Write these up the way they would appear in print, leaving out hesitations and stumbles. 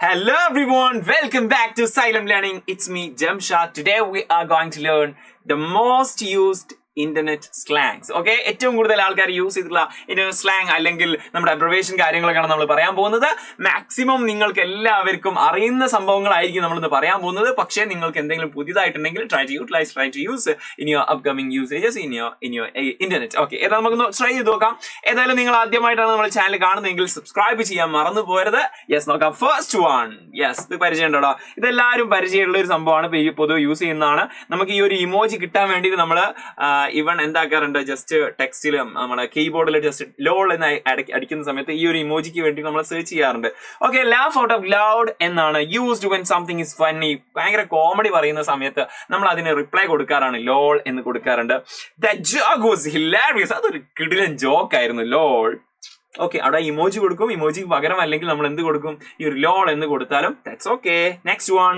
Hello everyone, welcome back to Silent Learning. It's me, Jamshad. Today we are going to learn the most used internet slangs. Okay, ഏറ്റവും കൂടുതൽ ആൾക്കാർ use ചെയ്തിട്ടുള്ള internet slang അല്ലെങ്കിൽ നമ്മുടെ abbreviation കാര്യങ്ങളൊക്കെയാണ് നമ്മൾ പറയാൻ പോകുന്നത്. മാക്സിമം നിങ്ങൾക്ക് എല്ലാവർക്കും അറിയുന്ന സംഭവങ്ങളായിരിക്കും നമ്മളിന്ന് പറയാൻ പോകുന്നത്. പക്ഷേ നിങ്ങൾക്ക് എന്തെങ്കിലും പുതിയതായിട്ടുണ്ടെങ്കിൽ try to use in your upcoming usages in your internet. Okay, ഏതാ നമുക്ക് ട്രൈ ചെയ്ത് നോക്കാം. ഏതായാലും നിങ്ങൾ ആദ്യമായിട്ടാണ് നമ്മുടെ ചാനൽ കാണുന്നതെങ്കിൽ സബ്സ്ക്രൈബ് ചെയ്യാൻ മറന്നു പോകരുത്. യെസ്, നോക്കാം. ഫസ്റ്റ് വൺ, യെസ്, ഇത് പരിചയമുണ്ടോ? ഇതെല്ലാവരും പരിചയമുള്ള ഒരു സംഭവമാണ്, പൊതുവെ യൂസ് ചെയ്യുന്നതാണ്. നമുക്ക് ഈ ഒരു ഇമോജി കിട്ടാൻ വേണ്ടിയിട്ട് നമ്മൾ ഇവൺ എന്താക്കാറുണ്ട്, ജസ്റ്റ് ടെക്സ്റ്റിൽ നമ്മുടെ കീബോർഡിൽ ജസ്റ്റ് ലോൾ എന്ന് അടിക്കുന്ന സമയത്ത് ഈ ഒരു ഇമോജിക്ക് വേണ്ടി നമ്മൾ സെർച്ച് ചെയ്യാറുണ്ട്. ഓക്കെ, ലാഫ് ഔട്ട് ഓഫ് ലൗഡ് എന്നാണ് used when something is funny. ഭയങ്കര കോമഡി പറയുന്ന സമയത്ത് നമ്മൾ അതിന് റിപ്ലൈ കൊടുക്കാറാണ്, ലോൾ എന്ന് കൊടുക്കാറുണ്ട്. That joke was hilarious. അതൊരു കിടിലൻ ജോക്ക് ആയിരുന്നു, ലോൾ. ഓക്കെ, അവിടെ ഇമോജി കൊടുക്കും. ഇമോജിക്ക് പകരം അല്ലെങ്കിൽ നമ്മൾ എന്ത് കൊടുക്കും? ഈ ഒരു ലോൾ എന്ന് കൊടുത്താലും that's okay. Next one,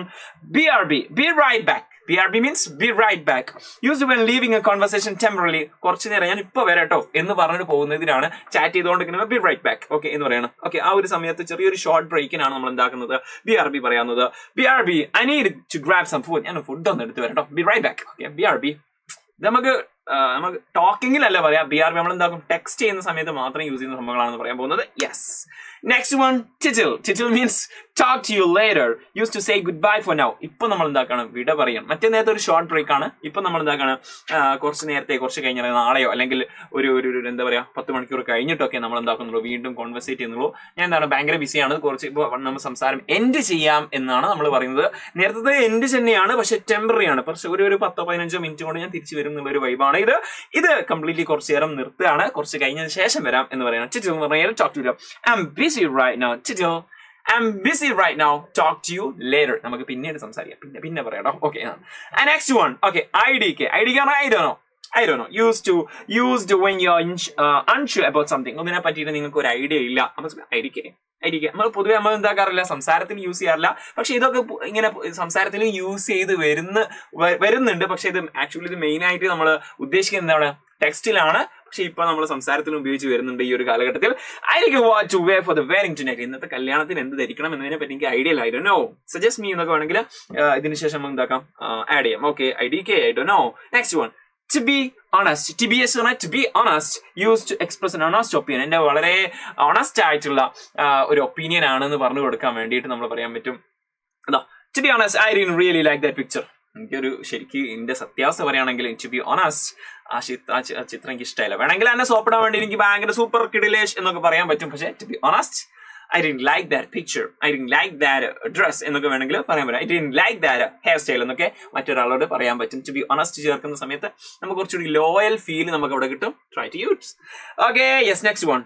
BRB, be right back. BRB means be right back. Used when leaving a conversation temporarily. കുറച്ചു നേരം ഞാൻ ഇപ്പൊ വരാട്ടോ എന്ന് പറഞ്ഞിട്ട് പോകുന്നതിനാണ്, ചാറ്റ് ചെയ്തുകൊണ്ടിരിക്കുന്നത് be right back. ഓക്കെ എന്ന് പറയണം. ഓക്കെ, ആ ഒരു സമയത്ത് ചെറിയൊരു ഷോർട്ട് ബ്രേക്കിനാണ് നമ്മൾ എന്താക്കുന്നത്, BRB പറയാവുന്നത്. BRB, I need to grab some food. ഞാൻ ഫുഡ് ഒന്ന് എടുത്ത് വരാട്ടോ, be right back. Okay, BRB നമുക്ക് ടോക്കിങ്ങിലല്ല പറയാം. BRB നമ്മൾ എന്താക്കും, ടെക്സ്റ്റ് ചെയ്യുന്ന സമയത്ത് മാത്രം യൂസ് ചെയ്യുന്ന സംഭവങ്ങളാണെന്ന് പറയാൻ പോകുന്നത്. Yes. Next one, title means talk to you later. Used to say goodbye for now. ഇപ്പൊ നമ്മൾ എന്താക്കണം, വിട പറയാം. മറ്റേ നേരത്തെ ഒരു ഷോർട്ട് ബ്രേക്ക് ആണ്. ഇപ്പൊ നമ്മൾ എന്താക്കണം, കുറച്ച് കഴിഞ്ഞാൽ നാളെയോ അല്ലെങ്കിൽ ഒരു എന്താ പറയാ 10 മണിക്കൂർ കഴിഞ്ഞിട്ടൊക്കെ നമ്മൾ എന്താക്കുന്നുള്ളൂ, വീണ്ടും കോൺവെർസേറ്റ് ചെയ്യുന്നുള്ളൂ. ഞാൻ എന്താണ് ഭയങ്കര ബിസിയാണ്, കുറച്ച് ഇപ്പൊ നമ്മൾ സംസാരം എൻഡ് ചെയ്യാം എന്നാണ് നമ്മൾ പറയുന്നത്. നേരത്തെ എൻഡ് തന്നെയാണ്, പക്ഷെ ടെമ്പററി ആണ്. പക്ഷെ ഒരു 10-15 മിനിറ്റ് കൊണ്ട് ഞാൻ തിരിച്ചു വരും എന്നുള്ള ഒരു വൈബാണ് ഇത് കംപ്ലീറ്റ്ലി കുറച്ച് നേരം നിർത്തുകയാണ്, കുറച്ച് കഴിഞ്ഞതിന് ശേഷം വരാം എന്ന് പറയണം. ചിറ്റിൽ എന്ന് പറഞ്ഞാൽ talk to you. I'm busy right now. ചിറ്റിൽ, I'm busy right now. Talk to you later. നമുക്ക് പിന്നീട് സംസാരിക്കാം, പിന്നെ പറയാം. Okay, next one. Okay, IDK. I don't know. Used when you're unsure about something. ഒന്നിനെ പറ്റിയിട്ട് നിങ്ങൾക്ക് ഒരു ഐഡിയ ഇല്ല. IDK നമ്മൾ പൊതുവെ നമ്മൾ എന്താക്കാറില്ല, സംസാരത്തിന് യൂസ് ചെയ്യാറില്ല. പക്ഷെ ഇതൊക്കെ ഇങ്ങനെ സംസാരത്തിലും യൂസ് ചെയ്ത് വരുന്നുണ്ട്. പക്ഷെ ഇത് ആക്ച്വലി ഇത് മെയിൻ ആയിട്ട് നമ്മൾ ഉദ്ദേശിക്കുന്നത് എന്താണ്, ടെക്സ്റ്റിലാണ്. പക്ഷെ ഇപ്പൊ നമ്മൾ സംസാരത്തിലും ഉപയോഗിച്ച് വരുന്നുണ്ട് ഈ ഒരു കാലഘട്ടത്തിൽ. what to wear for the wedding tonight. ഇന്നത്തെ കല്യാണത്തിന് എന്ത് ധരിക്കണം എന്നതിനെ പറ്റി എനിക്ക് ഐഡിയ ഇല്ല. I don't know. Suggest me എന്നൊക്കെ വേണമെങ്കിൽ ഇതിന് ശേഷം നമുക്ക് എന്താക്കാം, ആഡ് ചെയ്യാം. Okay, IDK, I don't know. Next one, to be honest. TBS to be honest, used to express an honest opinion. എന്റെ വളരെ ഓണസ്റ്റ് ആയിട്ടുള്ള ഒരു ഒപ്പീനിയൻ ആണെന്ന് പറഞ്ഞു കൊടുക്കാൻ വേണ്ടിയിട്ട് നമ്മൾ പറയാൻ പറ്റും. To be honest, I didn't really like that picture. എനിക്കൊരു ശരിക്കും എന്റെ സത്യാവസ്ഥ പറയുകയാണെങ്കിൽ, to be honest, ആ ചിത്രം എനിക്ക് ഇഷ്ടമായില്ല. വേണമെങ്കിൽ എന്നെ സോപ്പിടാൻ വേണ്ടി എനിക്ക് ഭയങ്കര സൂപ്പർ കിഡിലേഷ് എന്നൊക്കെ പറയാൻ പറ്റും. പക്ഷെ to be honest, I didn't like that picture. I didn't like that dress എന്നൊക്കെ വേണമെങ്കിൽ പറയാൻ പറ്റും. I didn't like that hairstyle എന്നൊക്കെ മറ്റൊരാളോട് പറയാൻ പറ്റും. To be honest ചേർക്കുന്ന സമയത്ത് നമുക്ക് കുറച്ചുകൂടി ലോയൽ ഫീൽ നമുക്ക് അവിടെ കിട്ടും. Try to use. Okay, yes, next one.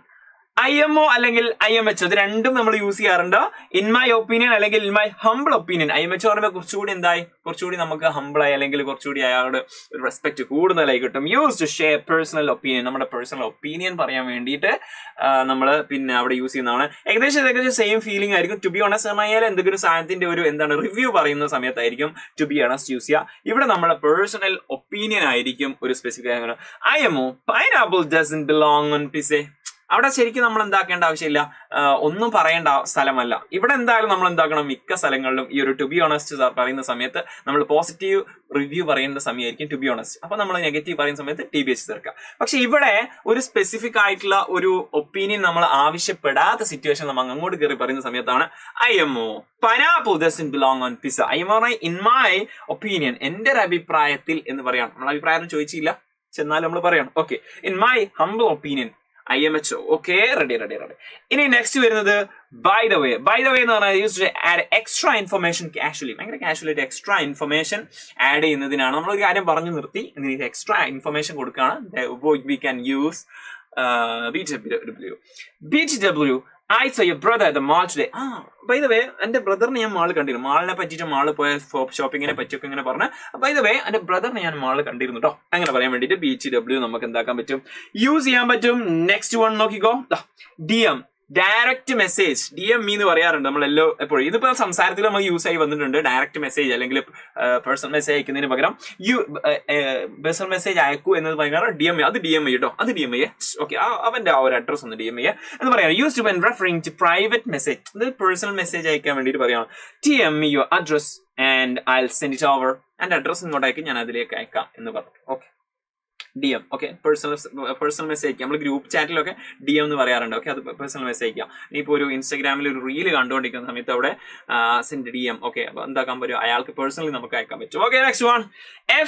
IMO അല്ലെങ്കിൽ IMH, ഇത് രണ്ടും നമ്മൾ യൂസ് ചെയ്യാറുണ്ട്. ഇൻ മൈ ഒപ്പീനിയൻ അല്ലെങ്കിൽ in my humble opinion. IMH പറയുമ്പോൾ കുറച്ചുകൂടി നമുക്ക് ഹംബിളായി അല്ലെങ്കിൽ കുറച്ചുകൂടി അയാളുടെ റെസ്പെക്ട് കൂടുതലായി കിട്ടും. Use to share personal opinion. നമ്മുടെ പേഴ്സണൽ ഒപ്പീനിയൻ പറയാൻ വേണ്ടിയിട്ട് നമ്മൾ പിന്നെ അവിടെ യൂസ് ചെയ്യുന്നതാണ്. ഏകദേശം സെയിം ഫീലിംഗ് ആയിരിക്കും. ടു ബി ഓണസ്റ്റ് പറഞ്ഞാൽ എന്തെങ്കിലും സാധനത്തിന്റെ ഒരു റിവ്യൂ പറയുന്ന സമയത്തായിരിക്കും ടു ബി ഓണസ്റ്റ് യൂസ് ചെയ്യുക. ഇവിടെ നമ്മുടെ പേഴ്സണൽ ഒപ്പീനിയൻ ആയിരിക്കും ഒരു സ്പെസിഫിക് ആയ. IMO, pineapple doesn't belong on pizza. അവിടെ ശരിക്കും നമ്മൾ എന്താക്കേണ്ട ആവശ്യമില്ല, ഒന്നും പറയേണ്ട സ്ഥലമല്ല. ഇവിടെ എന്തായാലും നമ്മൾ എന്താക്കണം, മിക്ക സ്ഥലങ്ങളിലും ഈ ഒരു ടു ബി ഓണസ്റ്റ് പറയുന്ന സമയത്ത് നമ്മൾ പോസിറ്റീവ് റിവ്യൂ പറയുന്ന സമയമായിരിക്കും ടു ബി ഓണസ്റ്റ്. അപ്പൊ നമ്മൾ നെഗറ്റീവ് പറയുന്ന സമയത്ത് TBH ചേർക്കുക. പക്ഷെ ഇവിടെ ഒരു സ്പെസിഫിക് ആയിട്ടുള്ള ഒരു ഒപ്പീനിയൻ നമ്മൾ ആവശ്യപ്പെടാത്ത സിറ്റുവേഷൻ നമ്മൾ അങ്ങോട്ട് കയറി പറയുന്ന സമയത്താണ് IMO, pineapple doesn't belong on pizza. IMO in my opinion, എന്റെ ഒരു അഭിപ്രായത്തിൽ എന്ന് പറയണം. നമ്മൾ അഭിപ്രായം ചോദിച്ചില്ല, ചെന്നാലും നമ്മൾ പറയണം. Okay, in my humble opinion, IMHO. Okay, ready. ഇനി നെക്സ്റ്റ് വരുന്നത് by the way എന്ന് പറഞ്ഞാൽ use to add extra information. ഭയങ്കര കാഷ്വലായിട്ട് എക്സ്ട്രാ ഇൻഫർമേഷൻ ആഡ് ചെയ്യുന്നതിനാണ്. നമ്മളൊരു കാര്യം പറഞ്ഞു നിർത്തി, ഇതിന് എക്സ്ട്രാ ഇൻഫർമേഷൻ കൊടുക്കുകയാണ്. We can use BTW. I saw your brother at the mall today. By the way, എന്റെ ബ്രദറിനെ ഞാൻ മാൾ കണ്ടിരുന്നു. മാളിനെ പറ്റിയിട്ട് മാളിൽ പോയ ഷോപ്പിങ്ങിനെ പറ്റിയൊക്കെ ഇങ്ങനെ പറഞ്ഞ. ബൈ ദ വേ, എന്റെ ബ്രദറിനെ ഞാൻ മാളിൽ കണ്ടിരുന്നു കേട്ടോ. അങ്ങനെ പറയാൻ വേണ്ടിയിട്ട് BTW നമുക്ക് എന്താക്കാൻ പറ്റും, യൂസ് ചെയ്യാൻ പറ്റും. നെക്സ്റ്റ് വൺ നോക്കിക്കോ, DM. ഡയറക്റ്റ് മെസ്സേജ് DM എന്ന് പറയാറുണ്ട് നമ്മളെല്ലാം എപ്പോഴും. ഇതിപ്പോ സംസാരത്തിൽ നമ്മൾ യൂസ് ആയി വന്നിട്ടുണ്ട്. ഡയറക്റ്റ് മെസ്സേജ് അല്ലെങ്കിൽ പേഴ്സണൽ മെസ്സേജ് അയക്കുന്നതിന് പകരം പേഴ്സണൽ മെസ്സേജ് അയക്കൂ എന്നത് പകരം DM അത് DM കേട്ടോ, അത് DM ഓക്കെ. അവന്റെ ആ ഒരു അഡ്രസ് ഒന്ന് DM എന്ന് പറയാം. Use when referring to private message, ഇത് പേഴ്സണൽ മെസ്സേജ് അയക്കാൻ വേണ്ടിയിട്ട് പറയാം. TM your address and I will send it over. എന്റെ അഡ്രസ് ഇങ്ങോട്ടേക്ക് ഞാൻ അതിലേക്ക് അയക്കാം എന്ന് പറഞ്ഞു. Okay, DM. Okay, personal message അയക്കാം. നമ്മൾ ഗ്രൂപ്പ് ചാറ്റിലൊക്കെ DM എന്ന് പറയാറുണ്ട്. ഓക്കെ, അത് പേഴ്സണൽ മെസ്സേജ് അയക്കാം. ഇനിയിപ്പോൾ ഒരു ഇൻസ്റ്റാഗ്രാമിൽ ഒരു റീല് കണ്ടുകൊണ്ടിരിക്കുന്ന സമയത്ത് അവിടെ സെൻഡ് DM. ഓക്കെ, അപ്പൊ എന്താക്കാൻ പറ്റും, അയാൾക്ക് പേഴ്സണലി നമുക്ക് അയക്കാൻ പറ്റും. Okay, next one,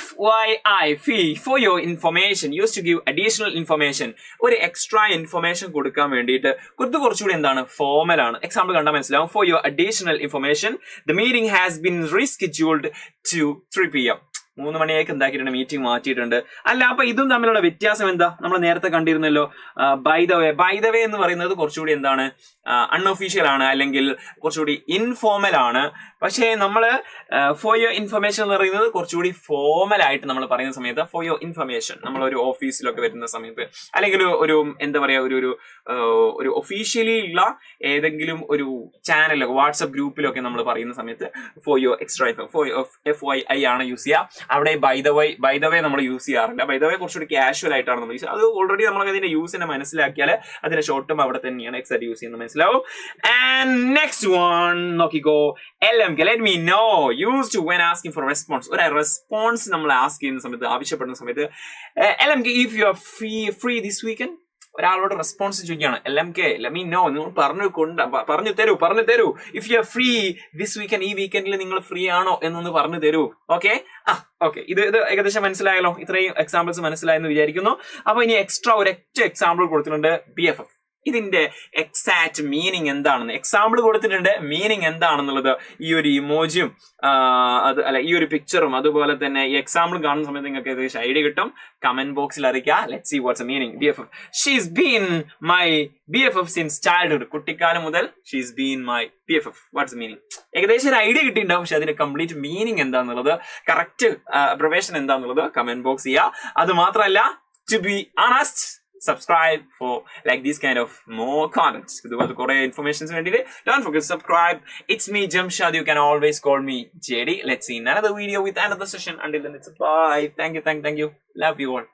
FYI, fee for your information, used to give additional information. ഒരു എക്സ്ട്രാ ഇൻഫർമേഷൻ കൊടുക്കാൻ വേണ്ടിയിട്ട് കുറച്ചുകൂടി എന്താണ്, ഫോർമൽ ആണ്. എക്സാമ്പിൾ കണ്ടാൽ മനസ്സിലാവും. For your additional information, the meeting has been rescheduled to 3 PM. 3 മണിയേക്ക് എന്താക്കിയിട്ടുണ്ട്, meeting മാറ്റിയിട്ടുണ്ട്. അല്ല, അപ്പൊ ഇതും തമ്മിലുള്ള വ്യത്യാസം എന്താ, നമ്മൾ നേരത്തെ കണ്ടിരുന്നല്ലോ. ബൈ ദ വേ എന്ന് പറയുന്നത് കുറച്ചുകൂടി എന്താണ്, അൺഒഫീഷ്യൽ ആണ്, അല്ലെങ്കിൽ കുറച്ചുകൂടി ഇൻഫോർമൽ ആണ്. പക്ഷേ നമ്മള് ഫോർ യുവർ ഇൻഫർമേഷൻ എന്ന് പറയുന്നത് കുറച്ചുകൂടി ഫോർമൽ ആയിട്ട് നമ്മൾ പറയുന്ന സമയത്ത് ഫോർ യുവർ ഇൻഫർമേഷൻ, നമ്മളൊരു ഓഫീസിലൊക്കെ വരുന്ന സമയത്ത്, അല്ലെങ്കിൽ ഒരു എന്താ പറയാ, ഒരു ഒഫീഷ്യലി ഉള്ള ഏതെങ്കിലും ഒരു ചാനലൊക്കെ വാട്സ്ആപ്പ് ഗ്രൂപ്പിലൊക്കെ നമ്മൾ പറയുന്ന സമയത്ത് for your extra for FYI ആണ് യൂസ് ചെയ്യുക. അവിടെ ബൈ ദ വേ നമ്മൾ യൂസ് ചെയ്യാറില്ല. ബൈ ദ വേ കുറച്ചുകൂടി കാഷ്വൽ ആയിട്ടാണ് നമ്മൾ യൂസ് ചെയ്യുക. അത് ഓൾറെഡി നമുക്ക് അതിന്റെ യൂസിനെ മനസ്സിലാക്കിയാൽ അതിന്റെ ഷോർട്ട് ടേം അവിടെ തന്നെയാണ് എക്സാക്ട് യൂസ് ചെയ്യുന്നത് മനസ്സിലാവും. ആൻഡ് നെക്സ്റ്റ് വൺ നോക്കിക്കോ, LMK, let me know, used to when asking for response. ഒരു റെസ്പോൺസ് നമ്മൾ ആസ്ക് ചെയ്യുന്ന സമയത്ത്, ആവശ്യപ്പെടുന്ന സമയത്ത്, LMK, if you are free this weekend. ഒരാളോട് റെസ്പോൺസ് ചോദിക്കുകയാണ്, LMK, let me know, നിങ്ങൾ പറഞ്ഞു തരൂ. If you are free this weekend, ഈ വീക്കെൻഡിൽ നിങ്ങൾ ഫ്രീ ആണോ എന്നൊന്ന് പറഞ്ഞു തരൂ. ഓക്കെ, ഓക്കെ, ഇത് ഏകദേശം മനസ്സിലായല്ലോ. ഇത്രയും എക്സാമ്പിൾസ് മനസ്സിലായെന്ന് വിചാരിക്കുന്നു. അപ്പൊ ഇനി എക്സ്ട്രാ ഒരൊറ്റ എക്സാമ്പിൾ കൊടുത്തിട്ടുണ്ട്, BFF. ഇതിന്റെ എക്സാക്ട് മീനിങ് എന്താണെന്ന് എക്സാമ്പിൾ കൊടുത്തിട്ടുണ്ട്. മീനിങ് എന്താണെന്നുള്ളത് ഈ ഒരു ഇമോജിയും ഈ ഒരു പിക്ചറും അതുപോലെ തന്നെ ഈ എക്സാമ്പിൾ കാണുന്ന സമയത്ത് നിങ്ങൾക്ക് ഏകദേശം ഐഡിയ കിട്ടും. കമന്റ് ബോക്സിൽ അറിയിക്കുക. Let's see what's meaning. BFF, she's been my BFF since childhood. കുട്ടിക്കാലം മുതൽ she's been my BFF. What's meaning? ഏകദേശം ഒരു ഐഡിയ കിട്ടിയിട്ടുണ്ടാവും. പക്ഷെ അതിന്റെ കംപ്ലീറ്റ് മീനിങ് എന്താന്നുള്ളത്, കറക്റ്റ് അബ്രിവേഷൻ എന്താന്നുള്ളത് കമന്റ് ബോക്സ് ചെയ്യുക. അത് മാത്രമല്ല, to be honest, subscribe for like this kind of more content. ഇതുപോലത്തെ കുറെ ഇൻഫർമേഷൻസ് വേണ്ടിയിട്ട് don't forget to subscribe. It's me, Jamshad. You can always call me JD. Let's see in another video with another session. Until then, it's bye. Thank you. Love you all.